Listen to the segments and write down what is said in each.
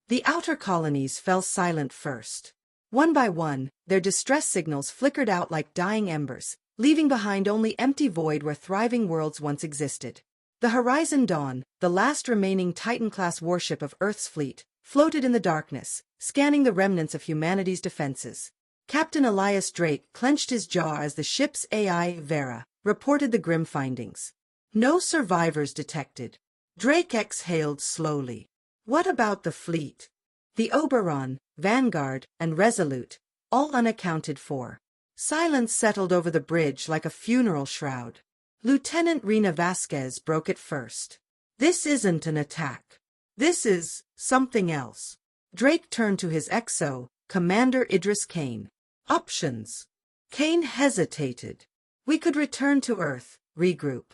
The outer colonies fell silent first. One by one, their distress signals flickered out like dying embers, leaving behind only empty void where thriving worlds once existed. The Horizon Dawn, the last remaining Titan-class warship of Earth's fleet, floated in the darkness, scanning the remnants of humanity's defenses. Captain Elias Drayke clenched his jaw as the ship's AI, Vera, reported the grim findings. No survivors detected. Drayke exhaled slowly. What about the fleet? The Oberon, Vanguard, and Resolute, all unaccounted for. Silence settled over the bridge like a funeral shroud. Lieutenant Rena Vasquez broke it first. This isn't an attack. This is something else. Drayke turned to his XO, Commander Idris Kane. Options. Kane hesitated. We could return to Earth, regroup,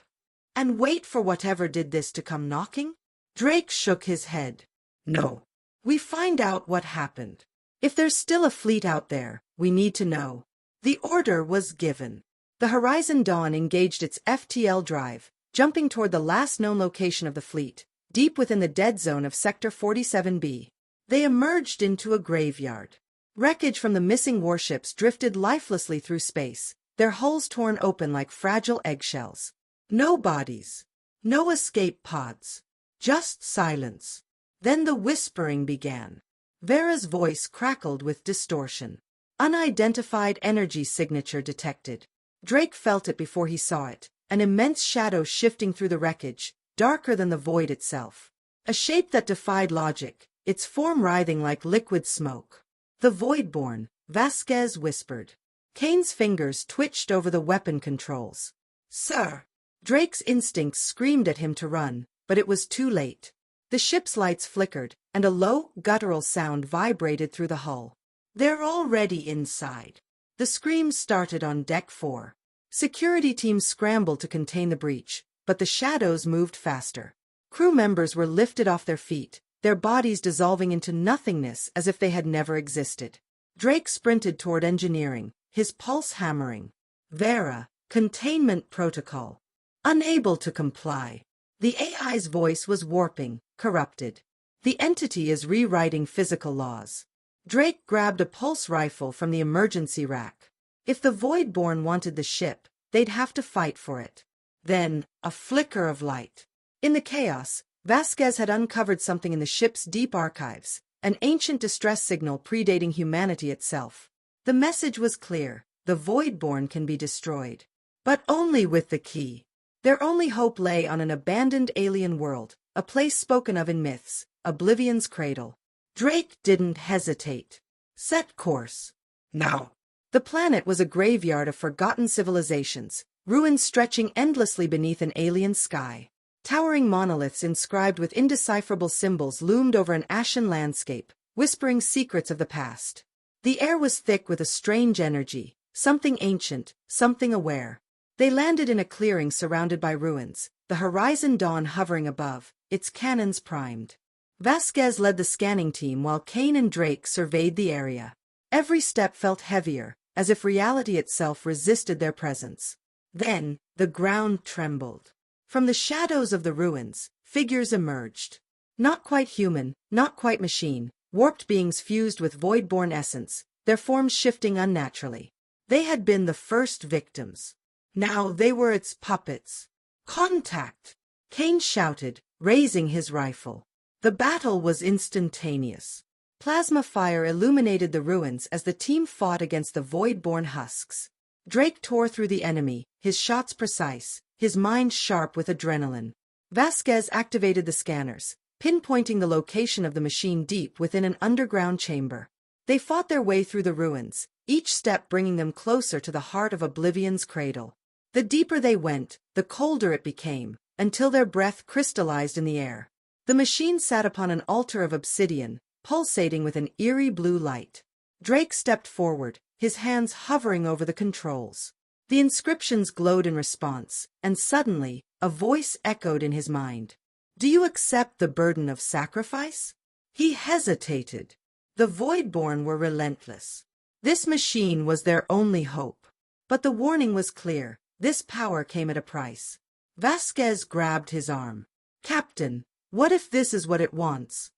and wait for whatever did this to come knocking? Drayke shook his head. No. We find out what happened. If there's still a fleet out there, we need to know. The order was given. The Horizon Dawn engaged its FTL drive, jumping toward the last known location of the fleet, deep within the dead zone of Sector 47B. They emerged into a graveyard. Wreckage from the missing warships drifted lifelessly through space, their hulls torn open like fragile eggshells. No bodies. No escape pods. Just silence. Then the whispering began. Vera's voice crackled with distortion. Unidentified energy signature detected. Drayke felt it before he saw it, an immense shadow shifting through the wreckage, darker than the void itself. A shape that defied logic, its form writhing like liquid smoke. The Voidborn, Vasquez whispered. Kane's fingers twitched over the weapon controls. Sir! Drake's instincts screamed at him to run, but it was too late. The ship's lights flickered, and a low, guttural sound vibrated through the hull. They're already inside. The screams started on Deck 4. Security teams scrambled to contain the breach, but the shadows moved faster. Crew members were lifted off their feet, their bodies dissolving into nothingness as if they had never existed. Drayke sprinted toward engineering, his pulse hammering. Vera, containment protocol. Unable to comply. The AI's voice was warping, corrupted. The entity is rewriting physical laws. Drayke grabbed a pulse rifle from the emergency rack. If the Voidborn wanted the ship, they'd have to fight for it. Then, a flicker of light. In the chaos, Vasquez had uncovered something in the ship's deep archives, an ancient distress signal predating humanity itself. The message was clear: the Voidborn can be destroyed. But only with the key. Their only hope lay on an abandoned alien world, a place spoken of in myths, Oblivion's Cradle. Drayke didn't hesitate. Set course. Now. The planet was a graveyard of forgotten civilizations, ruins stretching endlessly beneath an alien sky. Towering monoliths inscribed with indecipherable symbols loomed over an ashen landscape, whispering secrets of the past. The air was thick with a strange energy, something ancient, something aware. They landed in a clearing surrounded by ruins, the Horizon Dawn hovering above, its cannons primed. Vasquez led the scanning team while Kane and Drayke surveyed the area. Every step felt heavier, as if reality itself resisted their presence. Then, the ground trembled. From the shadows of the ruins, figures emerged. Not quite human, not quite machine, warped beings fused with Voidborn essence, their forms shifting unnaturally. They had been the first victims. Now they were its puppets. Contact! Kane shouted, raising his rifle. The battle was instantaneous. Plasma fire illuminated the ruins as the team fought against the Voidborn husks. Drayke tore through the enemy, his shots precise, his mind sharp with adrenaline. Vasquez activated the scanners, pinpointing the location of the machine deep within an underground chamber. They fought their way through the ruins, each step bringing them closer to the heart of Oblivion's Cradle. The deeper they went, the colder it became, until their breath crystallized in the air. The machine sat upon an altar of obsidian, pulsating with an eerie blue light. Drayke stepped forward, his hands hovering over the controls. The inscriptions glowed in response, and suddenly, a voice echoed in his mind. Do you accept the burden of sacrifice? He hesitated. The Voidborn were relentless. This machine was their only hope. But the warning was clear. This power came at a price. Vasquez grabbed his arm. Captain, what if this is what it wants?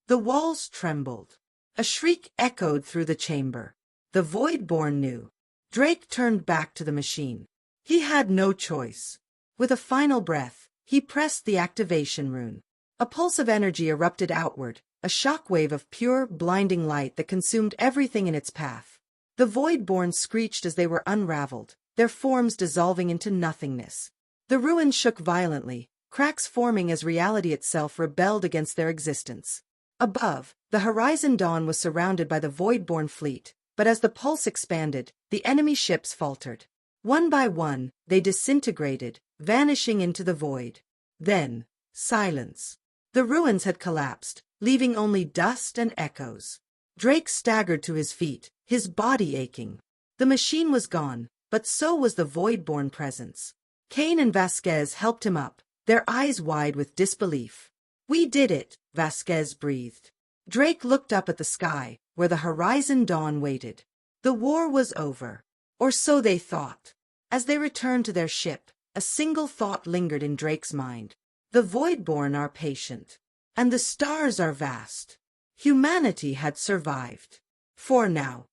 The walls trembled. A shriek echoed through the chamber. The Voidborn knew. Drake turned back to the machine. He had no choice. With a final breath, he pressed the activation rune. A pulse of energy erupted outward, a shockwave of pure, blinding light that consumed everything in its path. The Voidborn screeched as they were unraveled, their forms dissolving into nothingness. The ruins shook violently, cracks forming as reality itself rebelled against their existence. Above, the Horizon Dawn was surrounded by the Voidborn fleet, but as the pulse expanded, the enemy ships faltered. One by one, they disintegrated, vanishing into the void. Then, silence. The ruins had collapsed, leaving only dust and echoes. Drake staggered to his feet, his body aching. The machine was gone, but so was the Voidborn presence. Kane and Vasquez helped him up, their eyes wide with disbelief. "We did it," Vasquez breathed. Drake looked up at the sky, where the Horizon Dawn waited. The war was over. Or so they thought. As they returned to their ship, a single thought lingered in Drake's mind. The Voidborn are patient. And the stars are vast. Humanity had survived. For now.